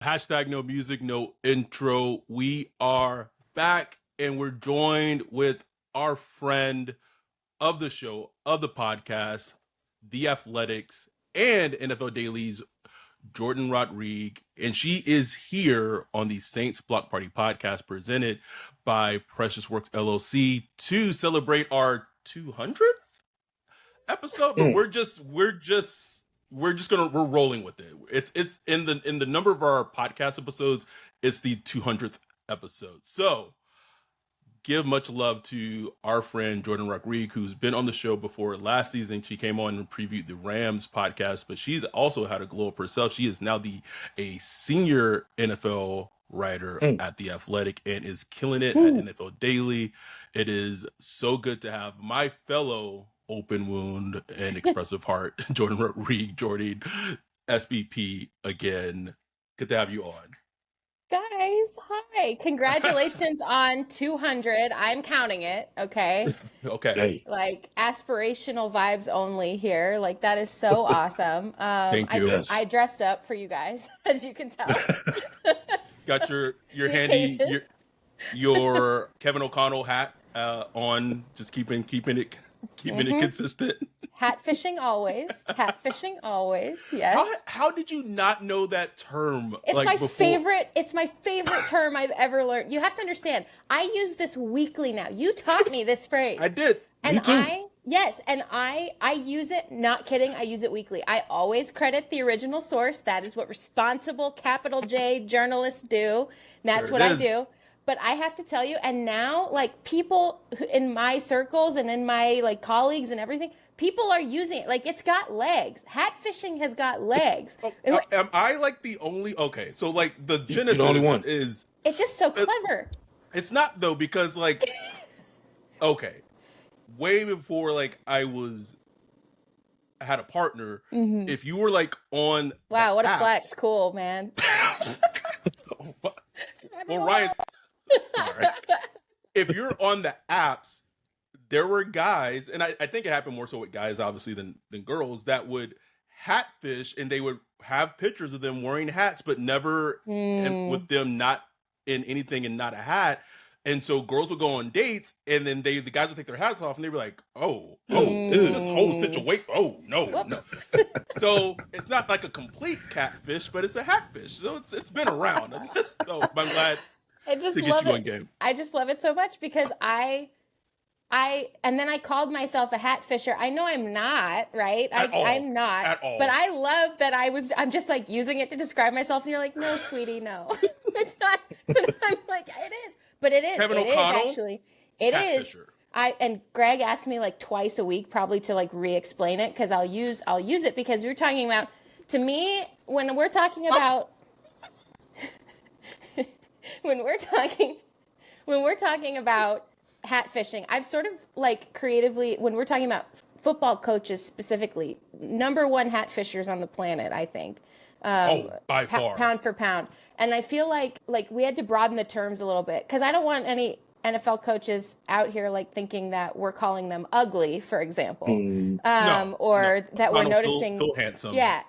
Hashtag no music, no intro. We are back and we're joined with our friend of the show, of the podcast, The Athletics, and NFL Daily's Jourdan Rodrigue. And she is here on the Saints Block Party podcast presented by Precious Works LLC to celebrate our 200th episode. But we're rolling with it. It's in the number of our podcast episodes, it's the 200th episode. So give much love to our friend Jourdan Rodrigue, who's been on the show before. Last season she came on and previewed the Rams podcast, but she's also had a glow up herself. She is now a senior NFL writer at The Athletic and is killing it at NFL Daily. It is so good to have my fellow open wound and expressive heart, Jourdan Rodrigue, Jordan, SBP again. Good to have you on. Guys, hi. Congratulations on 200. I'm counting it, okay? Okay. Hey, Like aspirational vibes only here. Like that is so awesome. Thank you. Yes. I dressed up for you guys, as you can tell. Got your The handy occasion. your Kevin O'Connell hat on, just keeping it consistent. Hat fishing always. Hat fishing always. Yes. How did you not know that term? It's like, my before? favorite. It's my favorite term I've ever learned. You have to understand. I use this weekly now. You taught me this phrase. I did. And Me too. I use it, not kidding, I use it weekly. I always credit the original source. That is what responsible, capital J journalists do. That's There what it I is. do. But I have to tell you, and now, like, people in my circles and in my, like, colleagues and everything, people are using it. Like, it's got legs. Hat fishing has got legs. Am I like the only? Okay, so like the genesis the only one. is. It's just so clever. It's not though, because like, okay, way before like I had a partner. If you were like on Wow, the what a apps- flex. Cool, man. Well, Ryan, sorry. If you're on the apps, there were guys, and I think it happened more so with guys, obviously, than girls, that would hat fish, and they would have pictures of them wearing hats, but never and with them not in anything and not a hat. And so girls would go on dates, and then the guys would take their hats off, and they'd be like, this whole situation, no. So it's not like a complete catfish, but it's a hatfish. So it's been around. So I'm glad I just to get love you on it. game. I just love it so much because and then I called myself a hat fisher. I know I'm not, right? I'm not. At all. But I love that I'm just like using it to describe myself, and you're like, no, sweetie, no. It's not. But I'm like, it is. But it is. Kevin It is O'Connell, actually. It hat is. fisher. And Greg asked me like twice a week probably to like re-explain it, because I'll use it, because you're talking about, to me, when we're talking about when we're talking about hat fishing, I've sort of like creatively, when we're talking about football coaches specifically, number one hat fishers on the planet, I think. By far. Pound for pound. And I feel like we had to broaden the terms a little bit, because I don't want any NFL coaches out here like thinking that we're calling them ugly, for example, or that we're noticing. Still handsome. Yeah,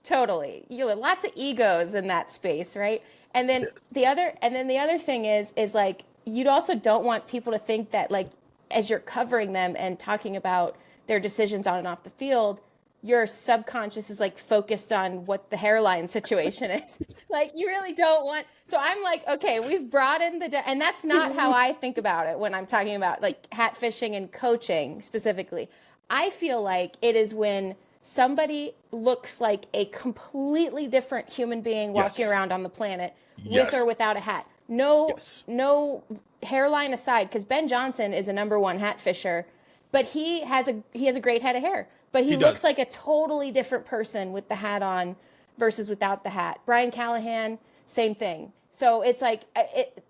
totally. You have lots of egos in that space, right? And then the other thing is like, you also don't want people to think that like, as you're covering them and talking about their decisions on and off the field, your subconscious is like focused on what the hairline situation is. Like, you really don't want. So I'm like, okay, we've broadened and that's not how I think about it when I'm talking about like hat fishing and coaching specifically. I feel like it is when somebody looks like a completely different human being walking around on the planet with or without a hat. No hairline aside, because Ben Johnson is a number one hat fisher, but he has a great head of hair. But he looks like a totally different person with the hat on versus without the hat. Brian Callahan, same thing. So it's like,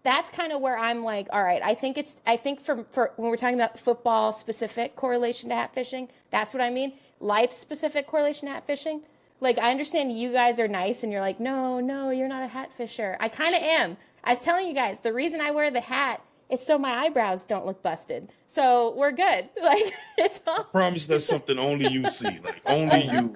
that's kind of where I'm like, all right, I think for when we're talking about football specific correlation to hat fishing, that's what I mean. Life specific correlation to hat fishing. Like, I understand you guys are nice and you're like, no, you're not a hat fisher. I kind of am. I was telling you guys, the reason I wear the hat, it's so my eyebrows don't look busted. So we're good. Like, it's all. I promise that's something only you see. Like, only you.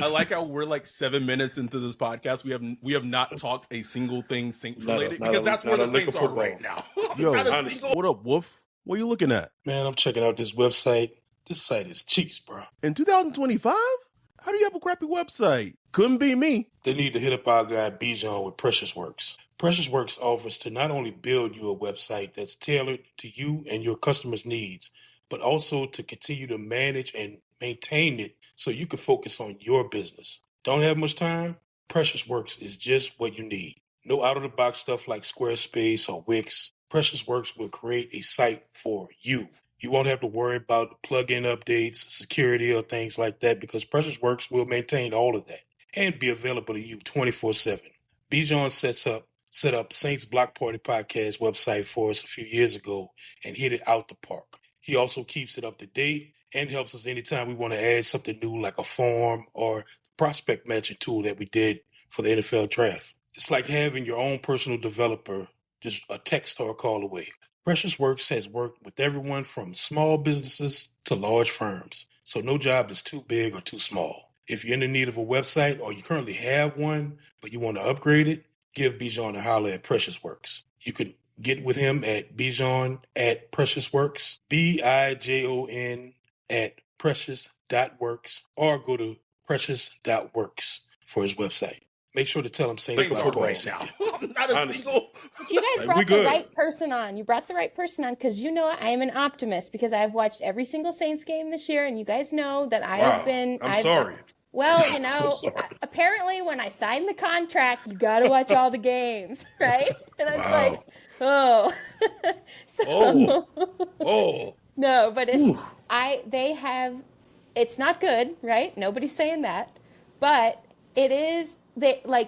I like how we're like 7 minutes into this podcast. We have not talked a single thing Saints related because that's where the Saints are right now. Yo, Not a honestly, single. what up, Wolf? What are you looking at? Man, I'm checking out this website. This site is cheeks, bro. In 2025? How do you have a crappy website? Couldn't be me. They need to hit up our guy Bijan with Precious Works. Precious Works offers to not only build you a website that's tailored to you and your customers' needs, but also to continue to manage and maintain it so you can focus on your business. Don't have much time? Precious Works is just what you need. No out-of-the-box stuff like Squarespace or Wix. Precious Works will create a site for you. You won't have to worry about plugin updates, security, or things like that because Precious Works will maintain all of that and be available to you 24/7. Bijan set up Saints Block Party Podcast website for us a few years ago and hit it out the park. He also keeps it up to date and helps us anytime we want to add something new like a form or prospect matching tool that we did for the NFL draft. It's like having your own personal developer just a text or a call away. Precious Works has worked with everyone from small businesses to large firms, so no job is too big or too small. If you're in the need of a website or you currently have one, but you want to upgrade it, give Bijan a holler at Precious Works. You can get with him at Bijan at Precious Works, BIJON at precious.works, or go to precious.works for his website. Make sure to tell him Saints Block Party now. Not a single. But you guys brought the right person on. You brought the right person on because you know I am an optimist because I've watched every single Saints game this year, and you guys know that I have been. I'm sorry. Well, you know, apparently when I signed the contract, you got to watch all the games, right? And I was like, oh. No, but it's not good, right? Nobody's saying that, but it is.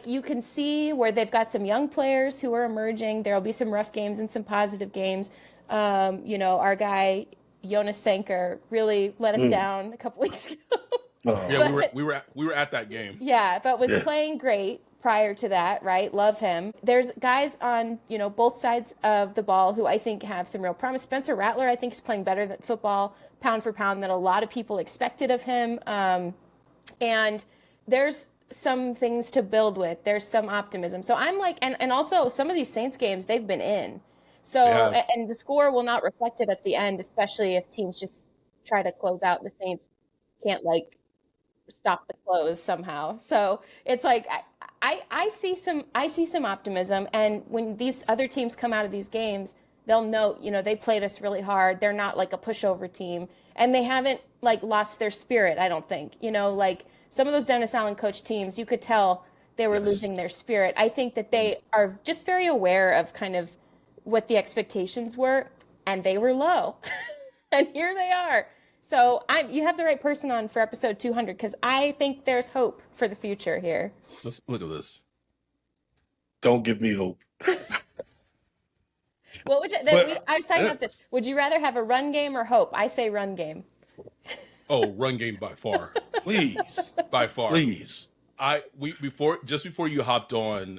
You can see where they've got some young players who are emerging. There'll be some rough games and some positive games. Our guy Jonas Sanker really let us down a couple weeks ago. Yeah, we were at that game. Yeah, but was playing great prior to that, right? Love him. There's guys on, both sides of the ball who I think have some real promise. Spencer Rattler, I think, is playing better than football, pound for pound, than a lot of people expected of him. And there's some things to build with. There's some optimism. So I'm like, and also some of these Saints games, they've been in. So, and the score will not reflect it at the end, especially if teams just try to close out and the Saints can't stop the close somehow. So it's like, I see some optimism. And when these other teams come out of these games, they'll know, they played us really hard. They're not like a pushover team and they haven't lost their spirit. I don't think, some of those Dennis Allen coach teams, you could tell they were losing their spirit. I think that they are just very aware of kind of what the expectations were, and they were low. And here they are. So you have the right person on for episode 200 because I think there's hope for the future here. Let's look at this. Don't give me hope. What would I was talking about this. Would you rather have a run game or hope? I say run game. Oh, run game by far. Please. By far. Please. Before you hopped on,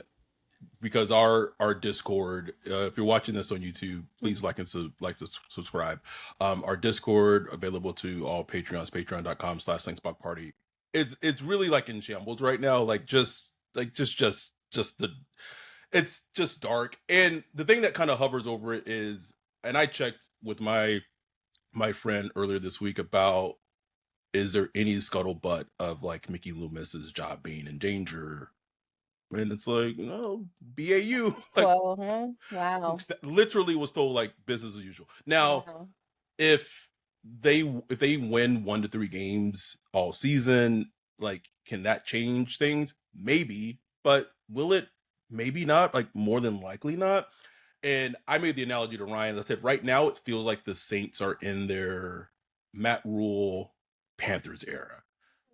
because our Discord, if you're watching this on YouTube, please like and subscribe. Our Discord available to all Patreons, patreon.com/SaintsBlockParty. It's really in shambles right now. It's just dark. And the thing that kind of hovers over it is, and I checked with my friend earlier this week about, is there any scuttlebutt of Mickey Loomis's job being in danger? And it's no, BAU. Wow. Literally was told business as usual. Now, if they win 1 to 3 games all season, can that change things? Maybe, but will it? Maybe not. More than likely not. And I made the analogy to Ryan. I said, right now it feels like the Saints are in their Matt Rule Panthers era.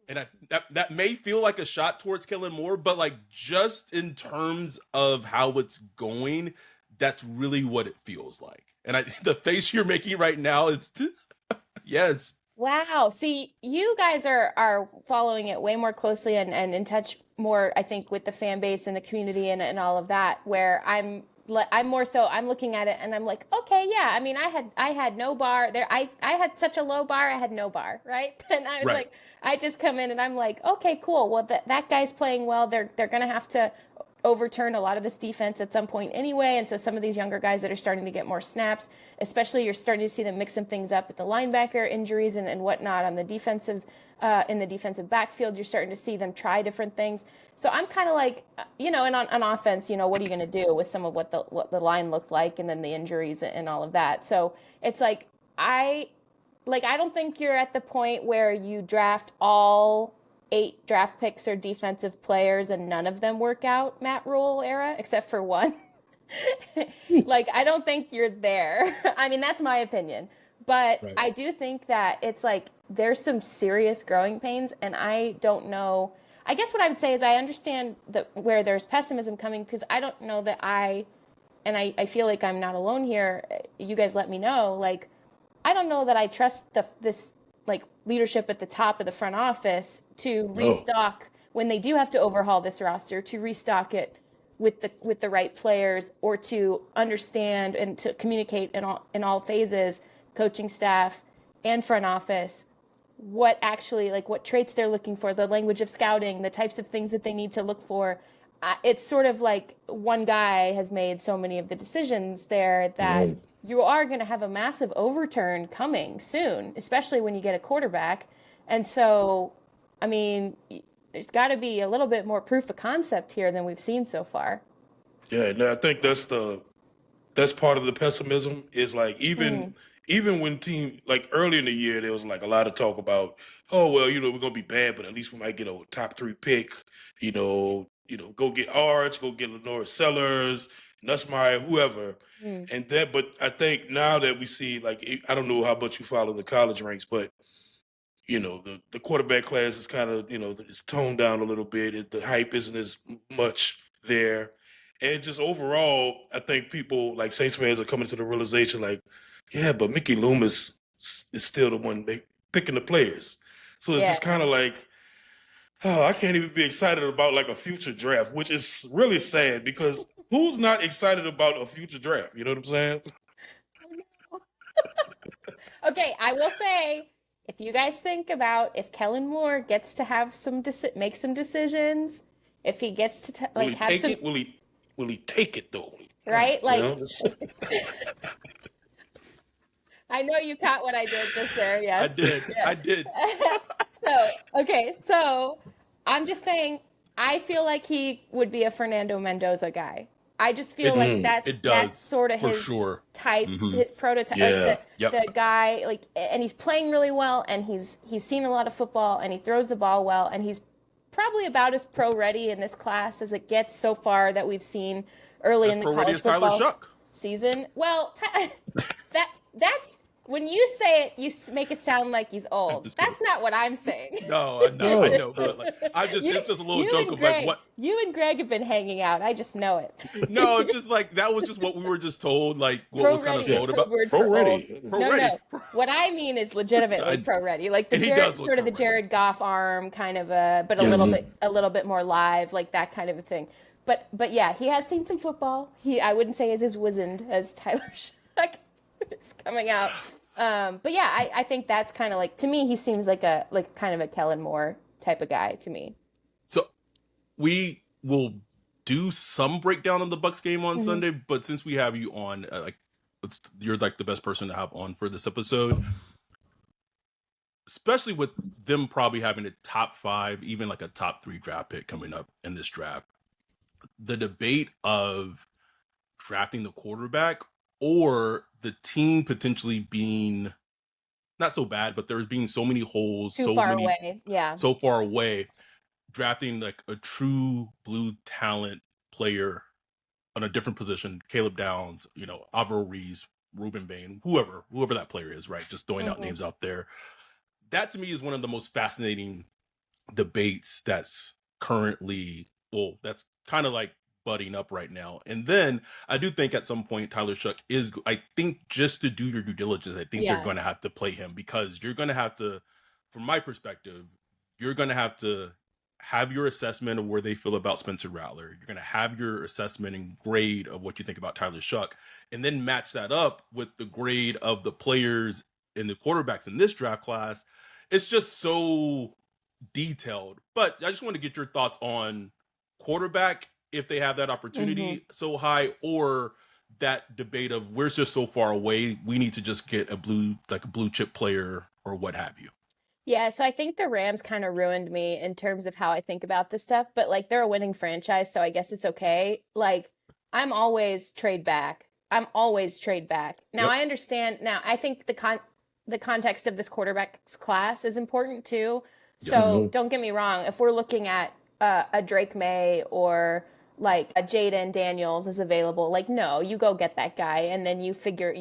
And that may feel like a shot towards Kellen Moore, but just in terms of how it's going, that's really what it feels like. And the face you're making right now is yes. Wow. See, you guys are following it way more closely and in touch more, I think, with the fan base and the community and all of that, where I'm I'm more so I'm looking at it and I'm like, okay, yeah. I mean, I had no bar there. I had such a low bar. I had no bar, right? And I was Right. like, I just come in and I'm like, okay, cool. Well, that guy's playing well. They're gonna have to overturn a lot of this defense at some point anyway. And so some of these younger guys that are starting to get more snaps, especially you're starting to see them mix some things up with the linebacker injuries and whatnot on the defensive in the defensive backfield. You're starting to see them try different things. So I'm kind of like, and on offense, what are you going to do with some of what the line looked like and then the injuries and all of that. So it's like, I don't think you're at the point where you draft all 8 draft picks or defensive players and none of them work out, Matt Rule era, except for one. I don't think you're there. I mean, that's my opinion. But Right. I do think that it's like there's some serious growing pains, and I don't know. I guess what I would say is I understand where there's pessimism coming, because I don't know that I feel like I'm not alone here. You guys let me know. I don't know that I trust this leadership at the top of the front office to restock when they do have to overhaul this roster, to restock it with the right players, or to understand and to communicate in all phases, coaching staff and front office, what actually what traits they're looking for, the language of scouting, the types of things that they need to look for. It's sort of like one guy has made so many of the decisions there that you are going to have a massive overturn coming soon, especially when you get a quarterback. And so, I mean, there's got to be a little bit more proof of concept here than we've seen so far. Yeah, no, I think that's part of the pessimism is even when team early in the year there was a lot of talk about, oh well, we're gonna be bad, but at least we might get a top 3 pick, go get Arch, go get Lenore Sellers, Nussmeier, whoever. And that, but I think now that we see, I don't know how much you follow the college ranks, but the quarterback class is kind of, it's toned down a little bit. The hype isn't as much there. And just overall, I think people Saints fans are coming to the realization yeah, but Mickey Loomis is still the one picking the players. So it's just kind of oh, I can't even be excited about a future draft, which is really sad because who's not excited about a future draft? You know what I'm saying? Okay, I will say, if you guys think about if Kellen Moore gets to have make some decisions, if he gets to Will he have take some, it? Will he take it though? right? I know you caught what I did just there. Yes, I did. Yeah. I did. So I'm just saying, I feel like he would be a Fernando Mendoza guy. I just feel like that's sort of his type, his prototype. Yeah. The guy, and he's playing really well, and he's seen a lot of football, and he throws the ball well, and he's probably about as pro ready in this class as it gets so far that we've seen early in the college football season. Well, that's when you say it, you make it sound like he's old. That's not what I'm saying. No, I know, but it's just a little joke of what you and Greg have been hanging out. I just know it. No, it's just that was just what we were just told, what was kind of sold about. Pro ready. No. What I mean is legitimately pro ready. The Jared Goff arm kind of but a little bit more live, that kind of a thing. But yeah, he has seen some football. I wouldn't say is as wizened as Tyler Shuck is coming out. But yeah, I think that's kind of to me, he seems like kind of a Kellen Moore type of guy to me. So we will do some breakdown on the Bucs game on Sunday, but since we have you on, you're the best person to have on for this episode, especially with them probably having a top 5, even a top 3 draft pick coming up in this draft. The debate of drafting the quarterback or the team potentially being not so bad, but there's being so many holes, so far away, drafting a true blue talent player on a different position, Caleb Downs, Alvaro Reese, Ruben Bain, whoever that player is, right? Just throwing out names out there. That to me is one of the most fascinating debates that's currently, that's kind of budding up right now. And then I do think at some point Tyler Shuck is, I think, just to do your due diligence, I think you're going to have to play him, because you're going to have to, from my perspective, you're going to have to have your assessment of where they feel about Spencer Rattler. You're going to have your assessment and grade of what you think about Tyler Shuck, and then match that up with the grade of the players and the quarterbacks in this draft class. It's just so detailed. But I just want to get your thoughts on quarterback, if they have that opportunity so high, or that debate of we're just so far away, we need to just get a blue chip player or what have you. Yeah, so I think the Rams kind of ruined me in terms of how I think about this stuff, but like they're a winning franchise, so I guess it's okay. Like I'm always trade back. I'm always trade back. Now I understand. Now I think the context of this quarterback's class is important too. So don't get me wrong. If we're looking at a Drake May or like a Jaden Daniels is available, like no, you go get that guy, and then you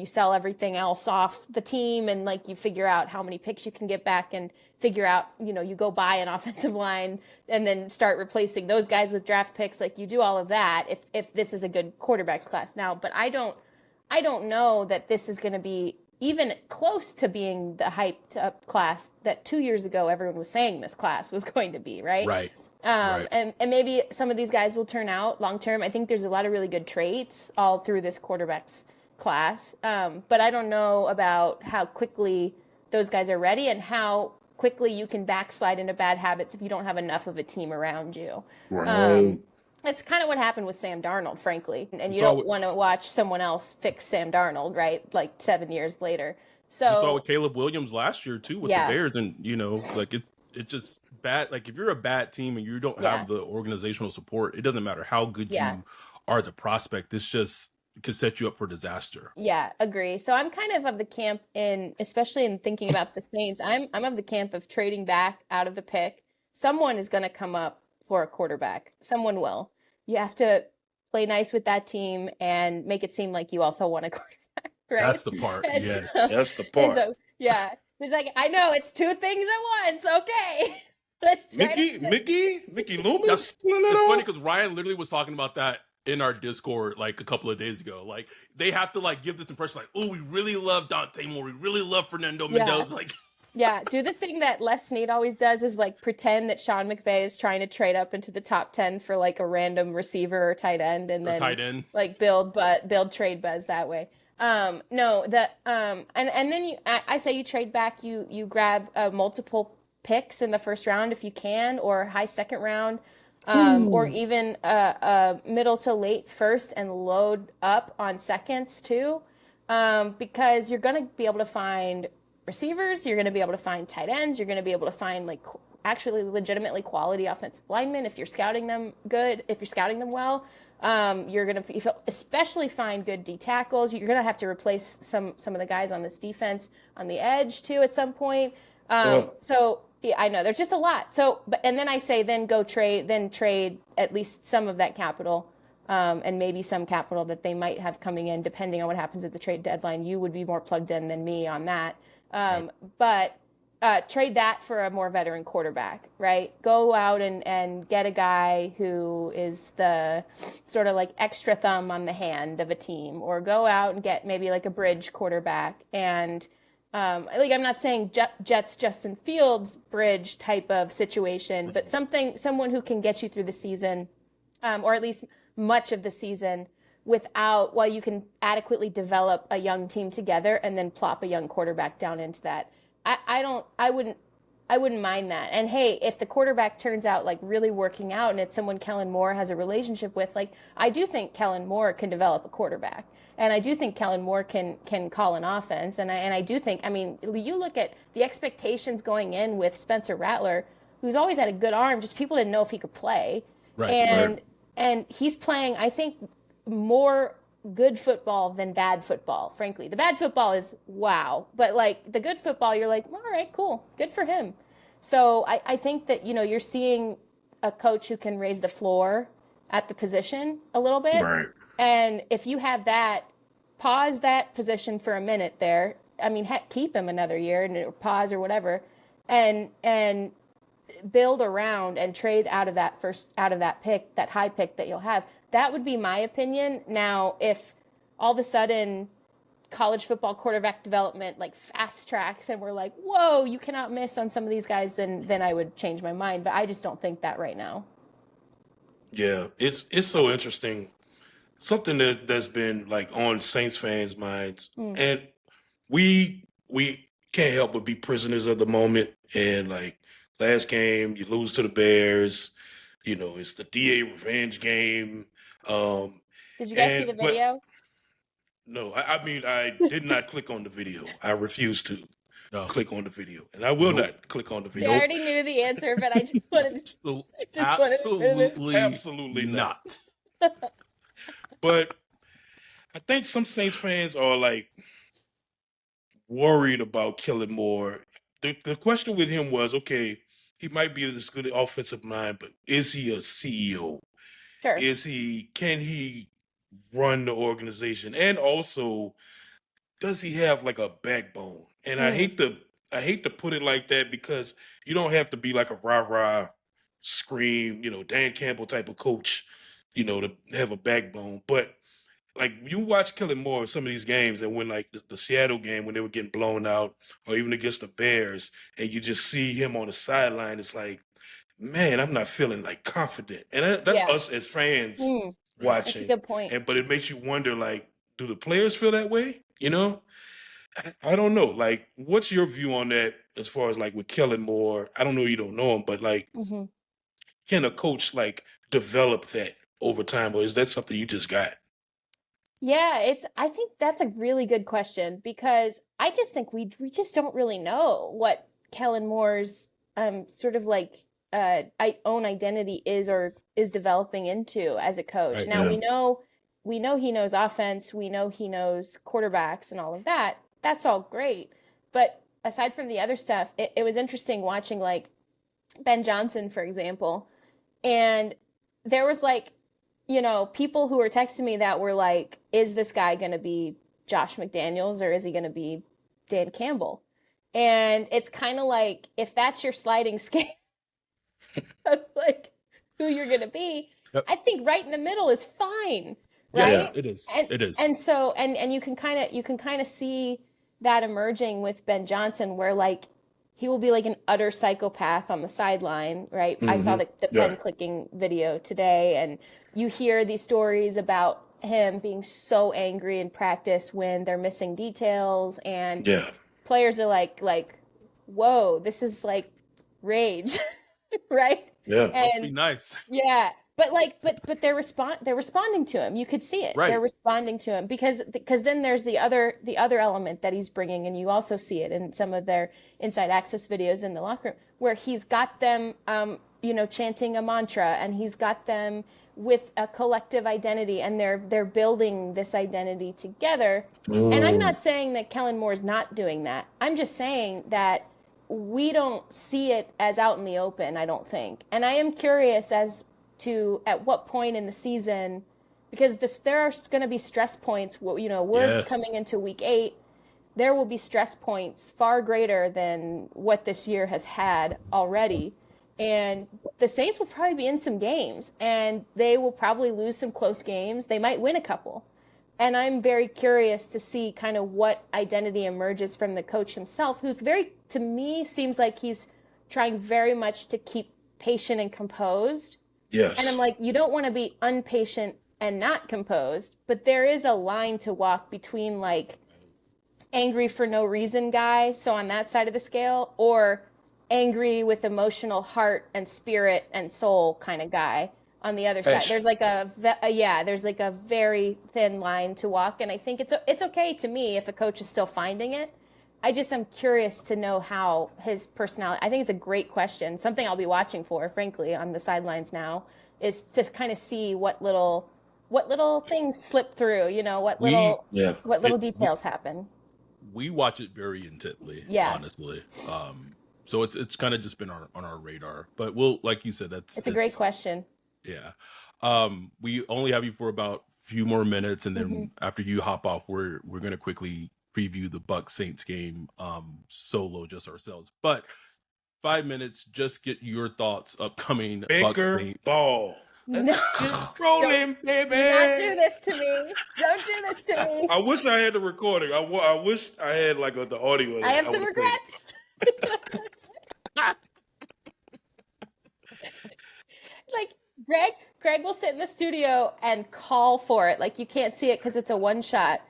sell everything else off the team, and like you figure out how many picks you can get back, and figure out, you go buy an offensive line and then start replacing those guys with draft picks. Like you do all of that if this is a good quarterbacks class now. But I don't know that this is going to be even close to being the hyped up class that 2 years ago everyone was saying this class was going to be, right? Right. And maybe some of these guys will turn out long term. I think there's a lot of really good traits all through this quarterbacks class. But I don't know about how quickly those guys are ready and how quickly you can backslide into bad habits if you don't have enough of a team around you. Right. That's kind of what happened with Sam Darnold, frankly. And you don't want to watch someone else fix Sam Darnold, right? Like 7 years later. So you saw with Caleb Williams last year too with the Bears, and like it's just bad. Like if you're a bad team and you don't have the organizational support, it doesn't matter how good you are as a prospect. This just could set you up for disaster. Yeah, agree. So I'm kind of the camp especially in thinking about the Saints, I'm of the camp of trading back out of the pick. Someone is going to come up for a quarterback. Someone will. You have to play nice with that team and make it seem like you also want a quarterback, right? That's the part. Yes. That's the part. So, yeah. It's like, I know it's two things at once. Okay. Let's try Mickey Loomis. It's funny because Ryan literally was talking about that in our Discord like a couple of days ago. Like they have to like give this impression like, oh, we really love Dante Moore, we really love Fernando Mendoza. Like yeah, do the thing that Les Snead always does is like pretend that Sean McVay is trying to trade up into the top 10 for like a random receiver or tight end, and then like build trade buzz that way. And then I say you trade back, you grab multiple picks in the first round if you can, or high second round, or even a middle to late first, and load up on seconds too, because you're going to be able to find receivers, you're going to be able to find tight ends, you're going to be able to find like actually legitimately quality offensive linemen if you're scouting them well. You're going to especially find good D tackles. You're going to have to replace some of the guys on this defense on the edge too at some point. So yeah, I know there's just a lot. So, and then I say, then trade at least some of that capital, and maybe some capital that they might have coming in, depending on what happens at the trade deadline. You would be more plugged in than me on that. But trade that for a more veteran quarterback, right? Go out and get a guy who is the sort of like extra thumb on the hand of a team, or go out and get maybe like a bridge quarterback. And like I'm not saying Jets Justin Fields bridge type of situation, but someone who can get you through the season, or at least much of the season, while you can adequately develop a young team together and then plop a young quarterback down into that. I wouldn't mind that. And hey, if the quarterback turns out like really working out and it's someone Kellen Moore has a relationship with, like I do think Kellen Moore can develop a quarterback. And I do think Kellen Moore can call an offense. And I do think, I mean, you look at the expectations going in with Spencer Rattler, who's always had a good arm, just people didn't know if he could play. Right. And he's playing, I think, more good football than bad football, frankly. The bad football is wow. But like the good football, you're like, all right, cool. Good for him. So I think that, you're seeing a coach who can raise the floor at the position a little bit. Right. And if you have that, pause that position for a minute there. I mean, heck, keep him another year and pause or whatever, and build around and trade out of that pick, that high pick that you'll have. That would be my opinion. Now, if all of a sudden college football quarterback development like fast tracks and we're like, whoa, you cannot miss on some of these guys, then I would change my mind. But I just don't think that right now. Yeah, it's so interesting. Something that's been like on Saints fans' minds, and we can't help but be prisoners of the moment. And like last game, you lose to the Bears. You know, it's the DA revenge game. Did you guys see the But video? no, I mean I did not click on the video. I refuse to No. click on the video, and I will not click on the I video. already knew the answer, but I just wanted to. Absolutely not. But I think some Saints fans are like worried about Kellen Moore. The question with him was, okay, he might be this good offensive mind, but is he a CEO? Sure. Can he run the organization? And also, does he have like a backbone? And I hate to put it like that because you don't have to be like a rah-rah scream, Dan Campbell type of coach, to have a backbone. But like you watch Kellen Moore in some of these games, and when like the Seattle game when they were getting blown out, or even against the Bears, and you just see him on the sideline, it's like, man, I'm not feeling like confident. And that's us as fans watching. That's a good point. But it makes you wonder, like, do the players feel that way? I don't know. Like, what's your view on that as far as like with Kellen Moore? I don't know, you don't know him, but like, can a coach like develop that over time, or is that something you just got? Yeah, I think that's a really good question because I just think we just don't really know what Kellen Moore's sort of like own identity is or is developing into as a coach. Right, now we know he knows offense, we know he knows quarterbacks and all of that. That's all great. But aside from the other stuff, it was interesting watching like Ben Johnson, for example. And there was like, people who were texting me that were like, is this guy going to be Josh McDaniels or is he going to be Dan Campbell? And it's kind of like, if that's your sliding scale of like who you're going to be, I think right in the middle is fine. Right? Yeah, it is. It is. And so, and you can kind of see that emerging with Ben Johnson where like, he will be like an utter psychopath on the sideline, right? I saw the pen clicking video today, and you hear these stories about him being so angry in practice when they're missing details, and players are like, whoa, this is like rage, right? Yeah, must be nice. Yeah. But they're responding to him. You could see it. Right. They're responding to him because then there's the other element that he's bringing, and you also see it in some of their inside access videos in the locker room where he's got them, chanting a mantra, and he's got them with a collective identity, and they're building this identity together. And I'm not saying that Kellen Moore's not doing that. I'm just saying that we don't see it as out in the open, I don't think. And I am curious as to at what point in the season, because there are going to be stress points. We're coming into week 8. There will be stress points far greater than what this year has had already. And the Saints will probably be in some games, and they will probably lose some close games. They might win a couple. And I'm very curious to see kind of what identity emerges from the coach himself, who's to me, seems like he's trying very much to keep patient and composed. Yes. And I'm like, you don't want to be impatient and not composed, but there is a line to walk between like angry for no reason guy, so on that side of the scale, or angry with emotional heart and spirit and soul kind of guy on the other side. There's like there's like a very thin line to walk, and I think it's okay to me if a coach is still finding it. I'm curious to know how his personality, I think it's a great question. Something I'll be watching for, frankly, on the sidelines now, is to kind of see what little things slip through, what little details happen. We watch it very intently, honestly. So it's kind of just been on our radar. But we'll, like you said, it's a great question. Yeah. We only have you for about a few more minutes, and then after you hop off, we're going to quickly preview the Bucs Saints game solo, just ourselves. But 5 minutes, just get your thoughts upcoming Bucs Saints. Ball. No. It's rolling, baby. Do not do this to me. Don't do this to me. I wish I had the recording. I wish I had like the audio. Of that. I have some would've played it. regrets. Like Greg will sit in the studio and call for it. Like you can't see it because it's a one shot.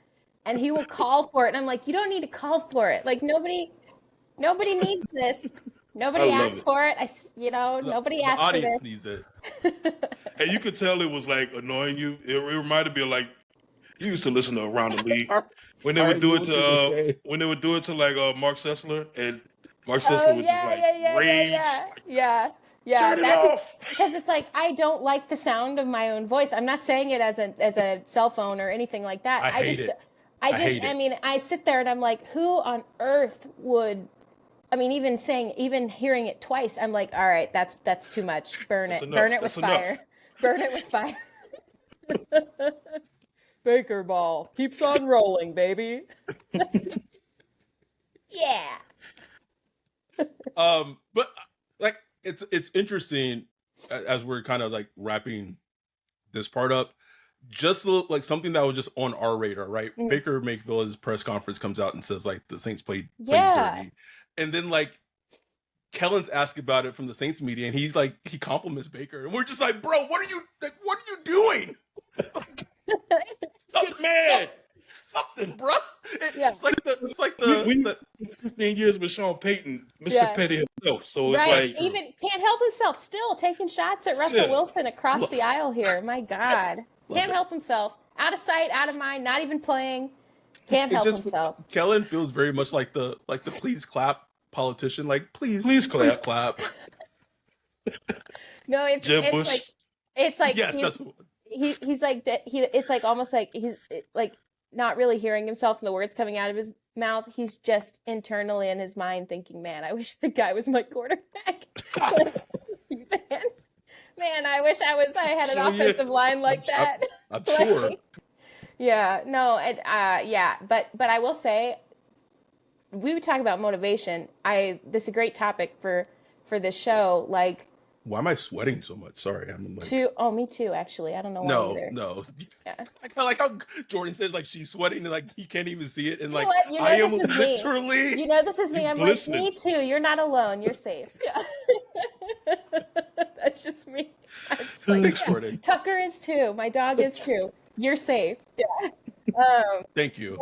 And he will call for it. And I'm like, you don't need to call for it. Like nobody needs this. Nobody asked for it. Nobody asked for this. The audience needs it. And you could tell it was like annoying you. It reminded me of like you used to listen to Around the League when they would do it to like Mark Sessler, and Mark Sessler would just like rage. Yeah. Turn it off. Because it's like I don't like the sound of my own voice. I'm not saying it as a cell phone or anything like that. I hate it. I sit there and I'm like, who on earth would? I mean, even hearing it twice, I'm like, all right, that's too much. Burn it with fire. Burn it with fire. Baker ball keeps on rolling, baby. Yeah. But like it's interesting as we're kind of like wrapping this part up. Just like something that was just on our radar, right? Baker Mayfield's press conference comes out and says like the Saints plays dirty, and then like Kellen's asked about it from the Saints media, and he compliments Baker, and we're just like, bro, what are you doing? Get mad. Something, bro. It's like we 15 years with Sean Payton, Mr. Petty himself. So it's like even can't help himself. Still taking shots at Russell Wilson across the aisle here. My God, can't help himself. Out of sight, out of mind. Not even playing. Can't help himself. Kellen feels very much like the please clap politician. Like please clap. No, it's like yes, that's what it was. He's like it's like almost like he's like not really hearing himself and the words coming out of his mouth. He's just internally in his mind thinking, man, I wish the guy was my quarterback. man, I wish I had an offensive line like that. I'm sure. Yeah, no, but I will say, we would talk about motivation. This is a great topic for this show. Like, why am I sweating so much? Sorry, I'm like. Me too. Actually, I don't know why either. No. Yeah. I like how Jourdan says like she's sweating and like you can't even see it, and like you know I am this is literally. Me. You know this is me. I'm listening. Like, me too. You're not alone. You're safe. Yeah. That's just me. I'm just like, Thanks, Jourdan. Tucker is too. My dog is too. You're safe. Yeah. Thank you.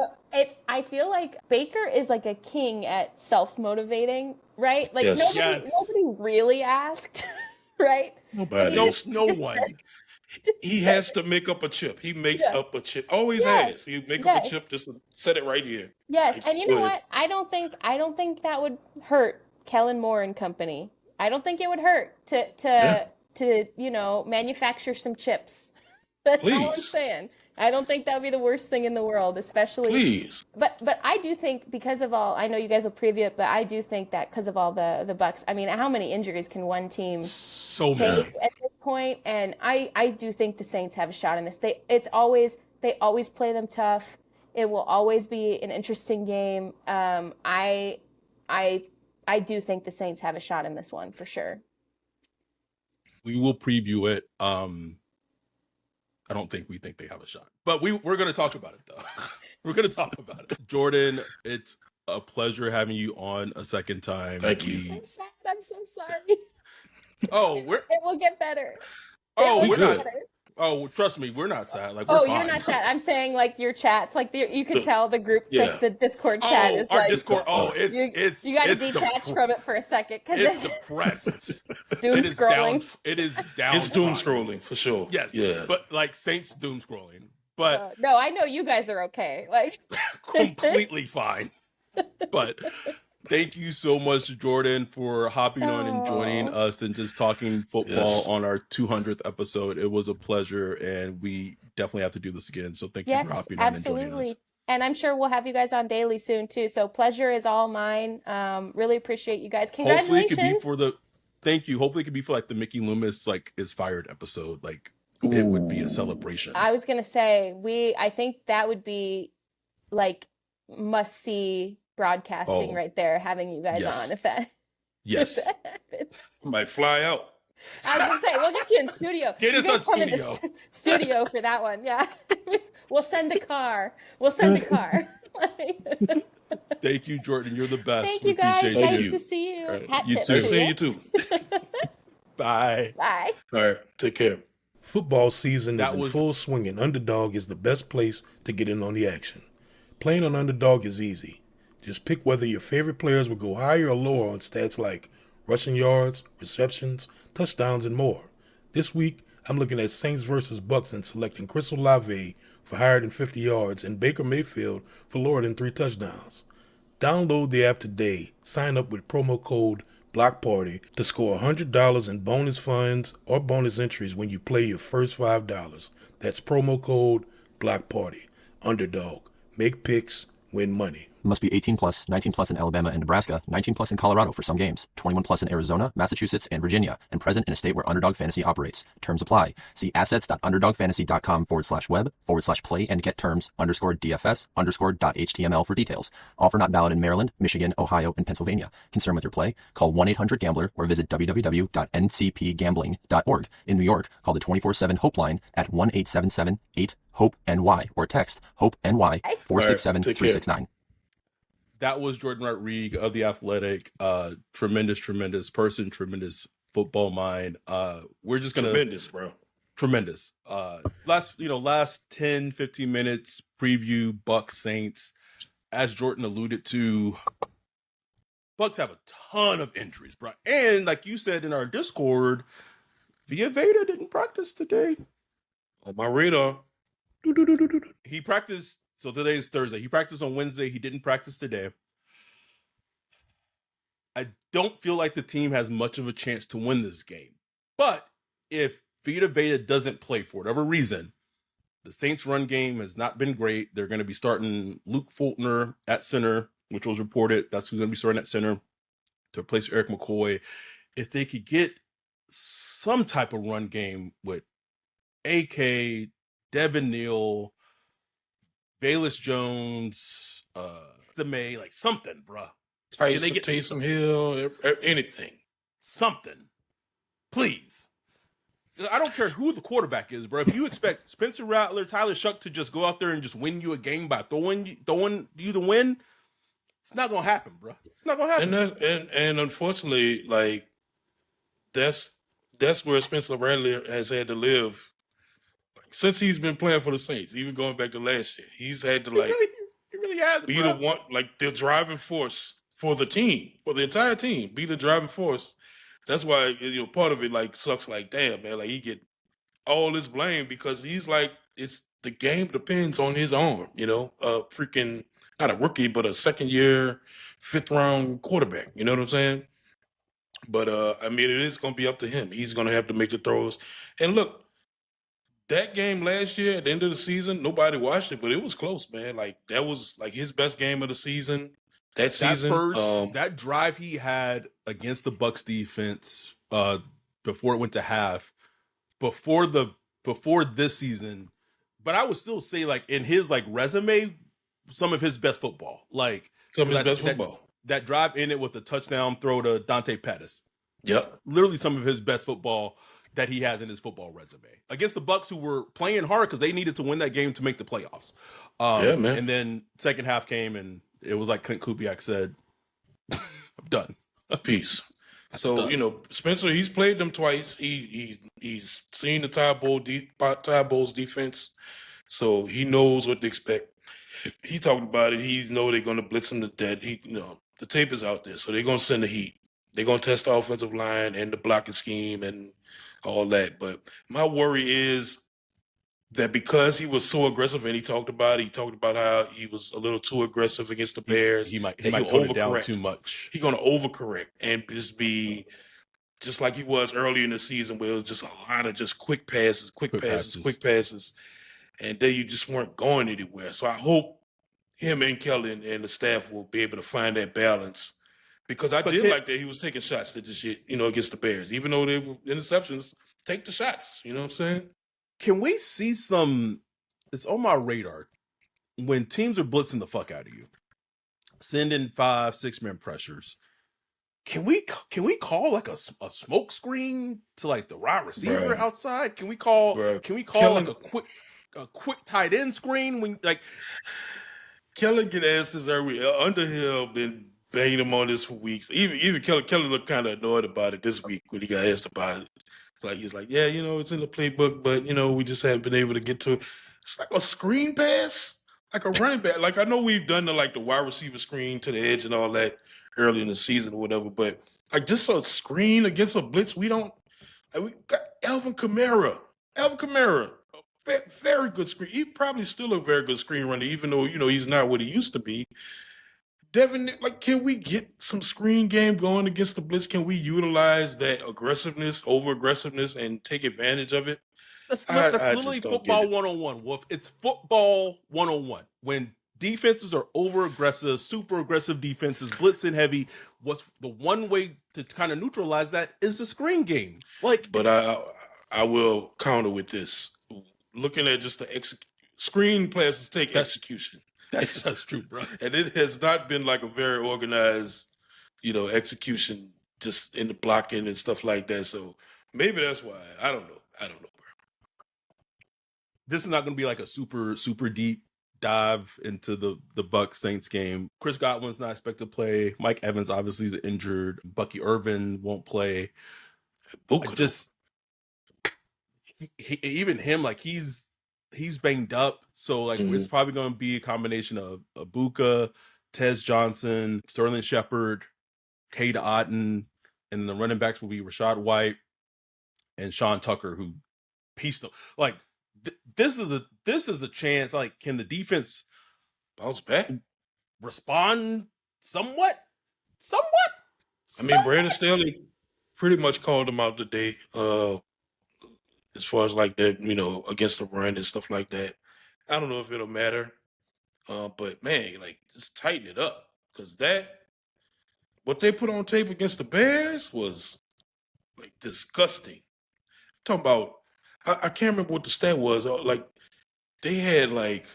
I feel like Baker is like a king at self-motivating, right? Like nobody really asked, right? Nobody. No one. He has to make up a chip. He makes up a chip. Always has. He make up a chip. Just set it right here. Yes, like, and you know what? I don't think that would hurt Kellen Moore and company. I don't think it would hurt to manufacture some chips. That's all I'm saying. I don't think that would be the worst thing in the world, especially. Please. But I do think because of all, I know you guys will preview it, but I do think that because of all the Bucs. I mean, how many injuries can one team take at this point? And I do think the Saints have a shot in this. They always play them tough. It will always be an interesting game. I do think the Saints have a shot in this one for sure. We will preview it. I don't think we think they have a shot, but we're going to talk about it though. We're going to talk about it. Jourdan, it's a pleasure having you on a second time. Thank you. I'm sad. I'm so sorry. Oh, it will get better. We're not. Better. Oh, trust me, we're not sad. Like, we're fine. You're not sad. I'm saying like your chats, like you could tell the group, like the Discord chat is our like Discord. It's you got to detach from it for a second because it's depressed. Doom scrolling. It is down. It's doom scrolling for sure. Yes. Yeah. But like Saints doom scrolling. But no, I know you guys are okay. Like completely fine. But thank you so much, Jourdan, for hopping on and joining us and just talking football on our 200th episode. It was a pleasure, and we definitely have to do this again. So thank you for hopping on and joining us. And I'm sure we'll have you guys on daily soon too. So pleasure is all mine. Really appreciate you guys. Congratulations. Hopefully it could be thank you. Hopefully it could be for like the Mickey Loomis is fired episode. Like it would be a celebration. I was gonna say I think that would be like must see broadcasting right there, having you guys on if that happens. Might fly out. I was gonna say we'll get you in studio. Get you us guys on come into studio. studio for that one. Yeah, we'll send a car. We'll send a car. Thank you, Jordan. You're the best. Thank We you guys. appreciate Nice you. to see you. All right, Hat you tip too. Nice to seeing you. you too. Bye. Bye. All right, take care. Football season is That in was- full swing, and Underdog is the best place to get in on the action. Playing on Underdog is easy. Just pick whether your favorite players will go higher or lower on stats like rushing yards, receptions, touchdowns, and more. This week, I'm looking at Saints versus Bucks and selecting Chris Olave for higher than 50 yards and Baker Mayfield for lower than 3 touchdowns. Download the app today. Sign up with promo code BLOCKPARTY to score $100 in bonus funds or bonus entries when you play your first $5. That's promo code BLOCKPARTY. Underdog. Make picks, win money. Must be 18 plus, 19 plus in Alabama and Nebraska, 19 plus in Colorado for some games, 21 plus in Arizona, Massachusetts, and Virginia, and present in a state where Underdog Fantasy operates. Terms apply. See assets.underdogfantasy.com/web/play and get terms _DFS_.html for details. Offer not valid in Maryland, Michigan, Ohio, and Pennsylvania. Concerned with your play? Call 1-800-GAMBLER or visit www.ncpgambling.org. In New York, call the 24/7 Hope line at 1-877-8-HOPE-NY or text HOPE-NY 467-369. That was Jourdan Rodrigue of The Athletic. Tremendous person, tremendous football mind. We're just gonna Tremendous, bro. Tremendous. Last 10, 15 minutes preview Bucks Saints. As Jordan alluded to, Bucks have a ton of injuries, bro. And like you said in our Discord, Vita Veda didn't practice today. On my radar. He practiced. So today is Thursday. He practiced on Wednesday. He didn't practice today. I don't feel like the team has much of a chance to win this game. But if Vita Veda doesn't play for whatever reason, the Saints' run game has not been great. They're going to be starting Luke Fultner at center, which was reported. That's who's going to be starting at center to replace Eric McCoy. If they could get some type of run game with AK, Devin Neal, Bayless Jones, the May, like something, bruh. Taysom Hill, anything. Something. Please. I don't care who the quarterback is, bro. If you expect Spencer Rattler, Tyler Shuck to just go out there and just win you a game by throwing you the win, it's not gonna happen, bro. It's not gonna happen. And unfortunately, like that's where Spencer Rattler has had to live since he's been playing for the Saints, even going back to last year. He's had to he really has, be bro. the one, like the driving force for the team, for the entire team, be the driving force. That's why part of it like sucks. Like damn, man, like he get all this blame because he's like it's the game depends on his arm. Freaking not a rookie, but a second year, 5th round quarterback. You know what I'm saying? But I mean, it is going to be up to him. He's going to have to make the throws. And look, that game last year at the end of the season, nobody watched it, but it was close, man. Like that was like his best game of the season. That season, that drive he had against the Bucks defense before it went to half, before this season, but I would still say like in his like resume, some of his best football. Like some of his best football. That drive ended with a touchdown throw to Dante Pettis. Yep, literally some of his best football that he has in his football resume against the Bucks, who were playing hard because they needed to win that game to make the playoffs. Yeah, man. And then second half came and it was like Clint Kubiak said, "I'm done." Peace. So Spencer, he's played them twice. He's seen the Ty Bowles defense, so he knows what to expect. He talked about it. He know they're going to blitz him to death. The tape is out there, so they're going to send the heat. They're going to test the offensive line and the blocking scheme and all that. But my worry is that because he was so aggressive, and he talked about how he was a little too aggressive against the Bears. He might tone it down too much. He's going to overcorrect and just be just like he was early in the season, where it was just a lot of just quick passes, and then you just weren't going anywhere. So I hope him and Kellen and the staff will be able to find that balance, because I did like that he was taking shots at this shit, against the Bears, even though they were interceptions. Take the shots, you know what I'm saying? Can we see some? It's on my radar when teams are blitzing the fuck out of you, sending 5-6 man pressures. can we call like a smoke screen to like the wide receiver Bruh. outside? Can we call Kellen, like a quick tight end screen when like Kellen get asked this every Underhill been banging him on this for weeks. Even Kellen looked kind of annoyed about it this week when he got asked about it. He's like, yeah, it's in the playbook, but we just haven't been able to get to it. It's like a screen pass, like a running back. Like I know we've done the wide receiver screen to the edge and all that early in the season or whatever, but like just a screen against a blitz, we don't. Like, we got Alvin Kamara, very good screen. He probably still a very good screen runner, even though he's not what he used to be. Devin, like, can we get some screen game going against the blitz? Can we utilize that over aggressiveness, and take advantage of it? that's I literally just don't football get it. 101, Wolf. It's football 101. When defenses are over aggressive, super aggressive defenses, blitzing heavy, what's the one way to kind of neutralize that is the screen game. Like, But I will counter with this. Looking at just the screen passes take execution. that's true, bro. And it has not been like a very organized, execution just in the blocking and stuff like that. So maybe that's why. I don't know, bro. This is not going to be like a super deep dive into the Bucs Saints game. Chris Godwin's not expected to play. Mike Evans obviously is injured. Bucky Irvin won't play. Even him, like he's banged up. So like it's probably going to be a combination of Ibuka, Tez Johnson, Sterling Shepard, Cade Otton, and then the running backs will be Rashad White and Sean Tucker, who pieced them. Like this is the chance. Like, can the defense bounce back, respond somewhat? I mean, Brandon Staley pretty much called him out today. As far as like that, against the run and stuff like that. I don't know if it'll matter. But man, like, just tighten it up, because what they put on tape against the Bears was like disgusting. Talking about, I can't remember what the stat was. Like, they had like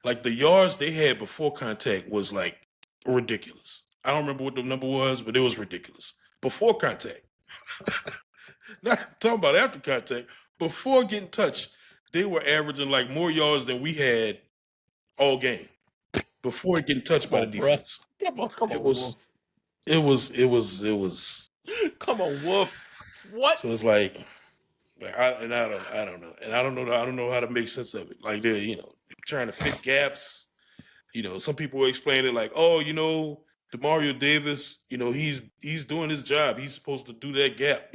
the yards they had before contact was like ridiculous. I don't remember what the number was, but it was ridiculous before contact. Not talking about after contact. Before getting touched, they were averaging like more yards than we had all game before getting touched by the defense. Come on, It was. Come on, Wolf. What? So it's like, I don't know, and I don't know how to make sense of it. Like, they're trying to fit gaps. Some people explain it like, oh, Demario Davis, he's doing his job. He's supposed to do that gap.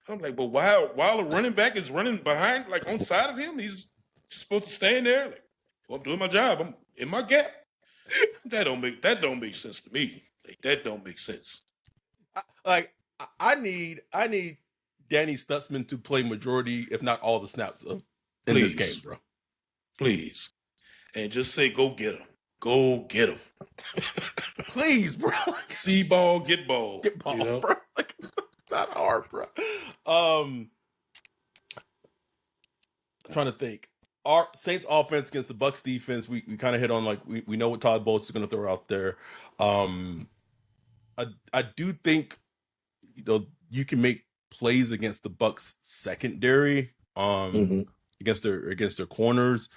I'm like, but while a running back is running behind, like on side of him, he's supposed to stand there. Like, well, I'm doing my job. I'm in my gap. That don't make sense to me. Like, that don't make sense. I need Danny Stutzman to play majority, if not all, the snaps in this game, bro. Please, and just say, go get him. Go get him. Please, bro. See ball, get ball. Get ball, bro. Like, not hard, bro. I'm trying to think. Our Saints offense against the Bucs defense, we kind of hit on, like, we know what Todd Bowles is going to throw out there. I do think you can make plays against the Bucs secondary, against their corners.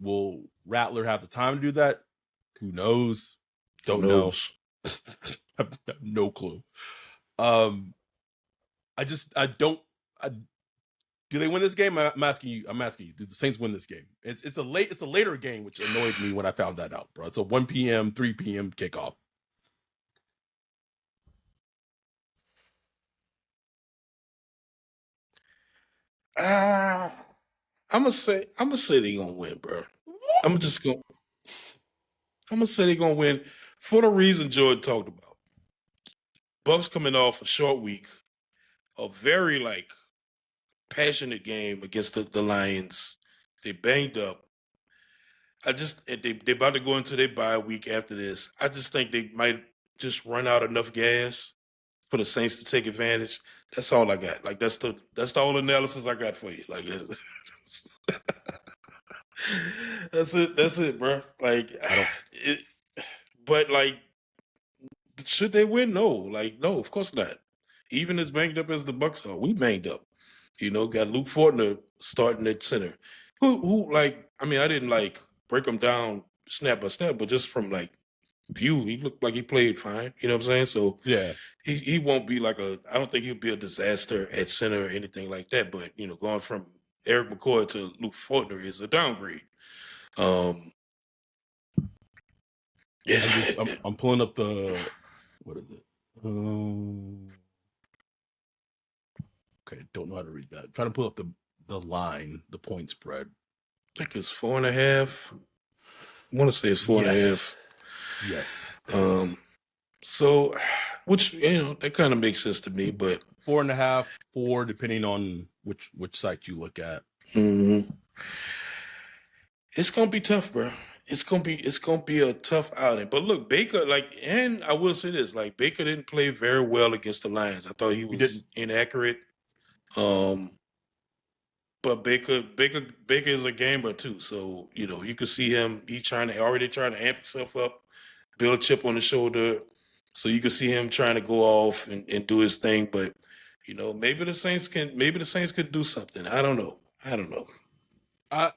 Will Rattler have the time to do that? Who knows? Don't know. I have no clue. Do they win this game? I'm asking you. Do the Saints win this game? It's a later game, which annoyed me when I found that out, bro. It's a 1 p.m., 3 p.m. kickoff. I'm gonna say they're gonna win, bro. I'm gonna say they're gonna win for the reason Jordan talked about. Bucs coming off a short week, a very like passionate game against the Lions. They banged up. They about to go into their bye week after this. I just think they might just run out enough gas for the Saints to take advantage. That's all I got. Like, that's the whole analysis I got for you. Like, that's it, bro. Like, but like, should they win? No, no, of course not. Even as banged up as the Bucks are, we banged up. Got Luke Fortner starting at center. Who I mean, I didn't break him down snap by snap, but just from view, he looked like he played fine. You know what I'm saying? So Yeah. he won't be I don't think he'll be a disaster at center or anything like that. But going from Eric McCoy to Luke Fortner is a downgrade. Yeah, I'm pulling up the what is it? Okay, don't know how to read that. I'm trying to pull up the line, the point spread. I think it's 4.5. I want to say it's 4.5. Yes. So, which that kind of makes sense to me, but 4.5, 4, depending on which site you look at. Mm-hmm. It's gonna be tough, bro. It's gonna be a tough outing. But look, Baker, and I will say this, Baker didn't play very well against the Lions. I thought he was inaccurate. But Baker is a gamer too. So, you can see him, he's already trying to amp himself up, build a chip on the shoulder. So you can see him trying to go off and do his thing. But, maybe the Saints can do something. I don't know. I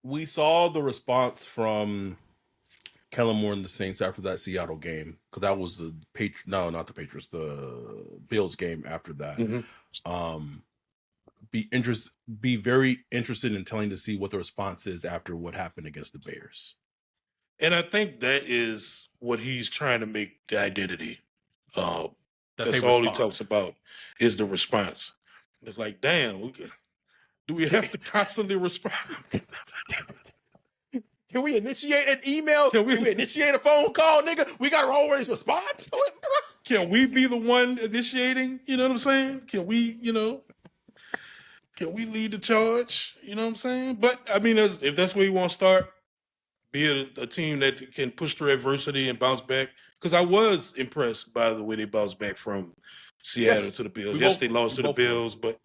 we saw the response from Kellen Moore and the Saints after that Seattle game, because that was the not the Patriots, the Bills game after that. Mm-hmm. Be very interested in telling to see what the response is after what happened against the Bears. And I think that is what he's trying to make the identity. That's all he talks about is the response. It's like, damn, do we have to constantly respond? Can we initiate an email? Can we initiate a phone call, nigga? We got to always respond to it, bro. Can we be the one initiating? You know what I'm saying? Can we, can we lead the charge? You know what I'm saying? But, I mean, if that's where you want to start, be a team that can push through adversity and bounce back. Because I was impressed by the way they bounced back from Seattle to the Bills. Yes, they lost to the Bills, but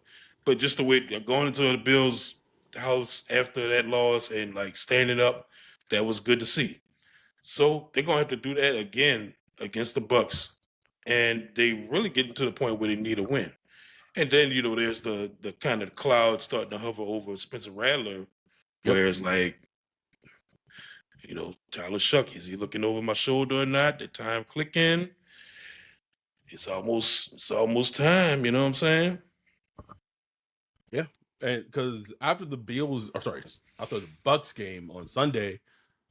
just the way going into the Bills' house after that loss and standing up, that was good to see. So they're gonna have to do that again against the Bucks, and they really getting to the point where they need a win. And then there's the kind of cloud starting to hover over Spencer Rattler, where it's Tyler Shuck, is he looking over my shoulder or not? The time clicking. It's almost time. You know what I'm saying? Yeah, and because after the after the Bucks game on Sunday,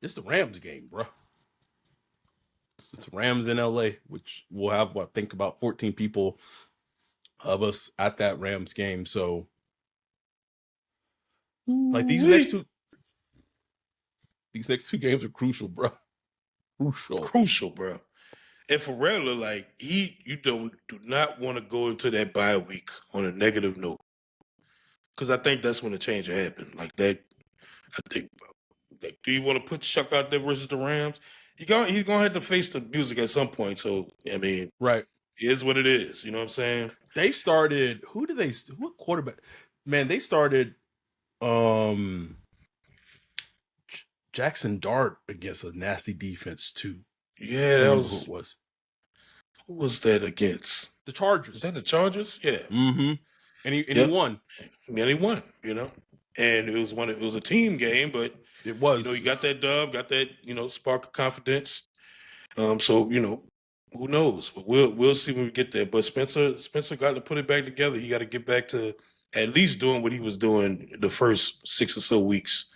it's the Rams game, bro. It's Rams in LA, which we'll have I think about 14 people of us at that Rams game. So, these next two games are crucial, bro. Crucial, bro. And for Rattler, you do not want to go into that bye week on a negative note, because I think that's when the change will happen. That, I think. Do you want to put Chuck out there versus the Rams? He's gonna have to face the music at some point. So I mean, right, it is what it is. You know what I'm saying? They started. What quarterback? Man, they started. Jackson Dart against a nasty defense too. Yeah, that was who it was. Who was that against? The Chargers. Is that the Chargers? Yeah. Mm-hmm. And he won. And he won. And it was a team game, but it was. He got that dub, got that spark of confidence. So who knows? But we'll see when we get there. But Spencer got to put it back together. He got to get back to at least doing what he was doing the first 6 or so weeks,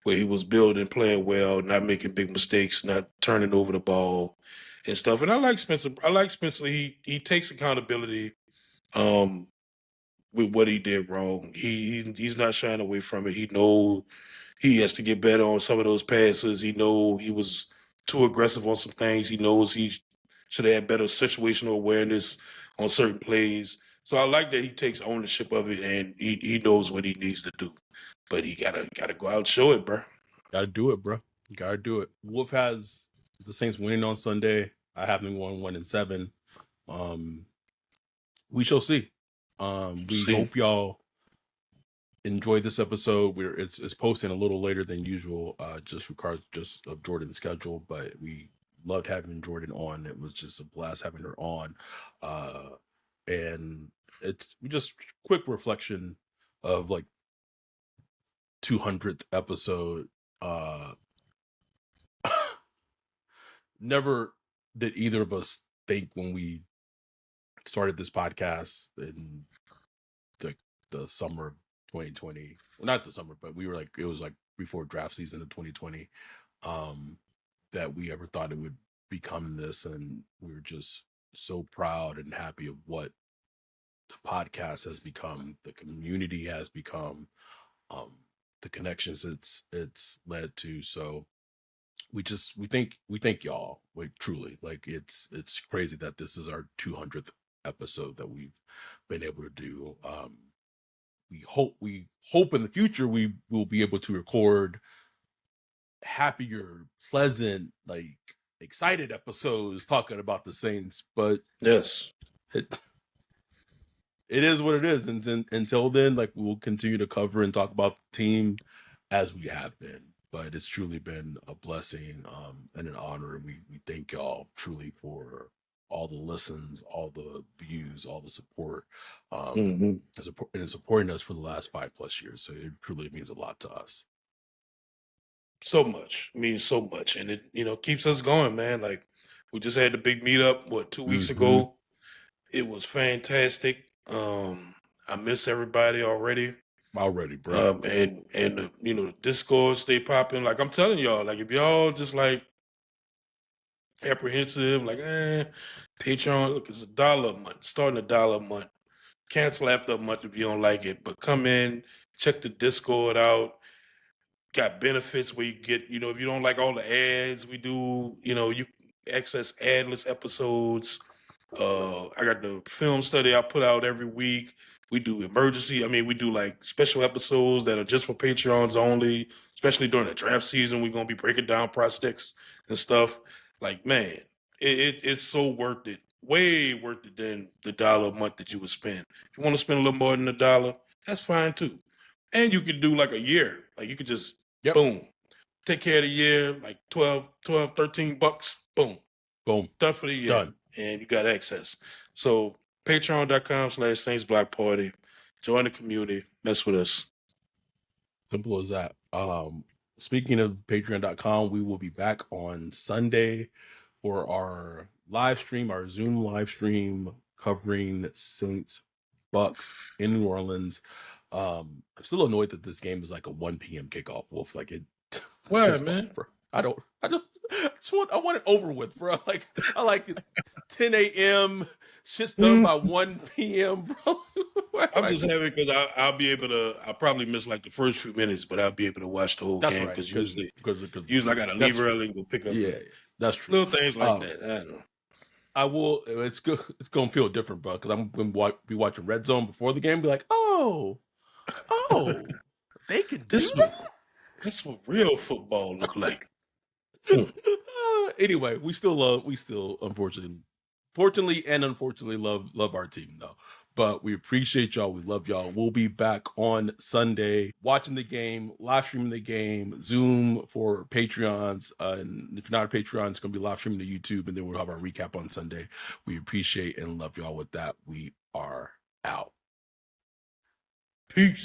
where he was building, playing well, not making big mistakes, not turning over the ball and stuff. And I like Spencer. He takes accountability with what he did wrong. He's not shying away from it. He knows he has to get better on some of those passes. He knows he was too aggressive on some things. He knows he should have had better situational awareness on certain plays. So I like that he takes ownership of it, and he knows what he needs to do. But he gotta go out and show it, bro. Gotta do it, bro. Gotta do it. Wolf has the Saints winning on Sunday. I have them going 1-7. We shall see. We hope y'all enjoy this episode. It's posting a little later than usual, just of Jordan's schedule, but we loved having Jourdan on. It was just a blast having her on. And it's just quick reflection of like 200th episode. Never did either of us think when we started this podcast in the summer of 2020, well, not the summer, but we were like, it was like before draft season of 2020, that we ever thought it would become this. And we were just so proud and happy of what the podcast has become, the community has become, the connections it's led to. So we thank y'all, like truly. Like it's crazy that this is our 200th episode that we've been able to do. We hope in the future we will be able to record happier, pleasant, like excited episodes talking about the Saints. But yes, it is what it is. And until then, like we'll continue to cover and talk about the team as we have been. But it's truly been a blessing and an honor. And we thank y'all truly for all the listens, all the views, all the support, and supporting us for the last 5+ years. So it truly means a lot to us. So much. It means so much. And it, keeps us going, man. Like we just had the big meetup, 2 weeks ago. It was fantastic. I miss everybody already. Bro. And the Discord stay popping. Like I'm telling y'all, like if y'all just like apprehensive, like Patreon, look, it's $1 a month, starting $1 a month. Cancel after a month if you don't like it, but come in, check the Discord out. Got benefits where you get, if you don't like all the ads we do, you access adless episodes. I got the film study I put out every week. We do we do like special episodes that are just for Patreons only, especially during the draft season. We're going to be breaking down prospects and stuff. Like, man, it's so worth it. Way worth it than the $1 a month that you would spend. If you want to spend a little more than $1, that's fine too. And you could do like a year. Like you could just, boom, take care of the year, like 12, 13 bucks, boom. Done for the year. Done. And you got access. So patreon.com/Saints Block Party. Join the community. Mess with us. Simple as that. Speaking of patreon.com, we will be back on Sunday for our live stream, our Zoom live stream covering Saints Bucks in New Orleans. I'm still annoyed that this game is like a 1 p.m. kickoff, Wolf. Like it. Why, man? Bro. I want it over with, bro. Like I like it 10 a.m. Shit's done by 1 p.m., bro. I'm just happy because I'll be able to. I'll probably miss like the first few minutes, but I'll be able to watch the whole game because usually I got to leave early and go pick up. Yeah, that's true. Little things like that. I don't know. I will. It's good. It's gonna feel different, bro. Because I'm gonna be watching Red Zone before the game. Be like, oh, they can do that. That's what real football look like. Anyway, we still fortunately and unfortunately love our team though. But we appreciate y'all. We love y'all. We'll be back on Sunday watching the game, live streaming the game, Zoom for Patreons. And if you're not a Patreon, it's gonna be live streaming to YouTube, and then we'll have our recap on Sunday. We appreciate and love y'all. With that, we are out. Peace.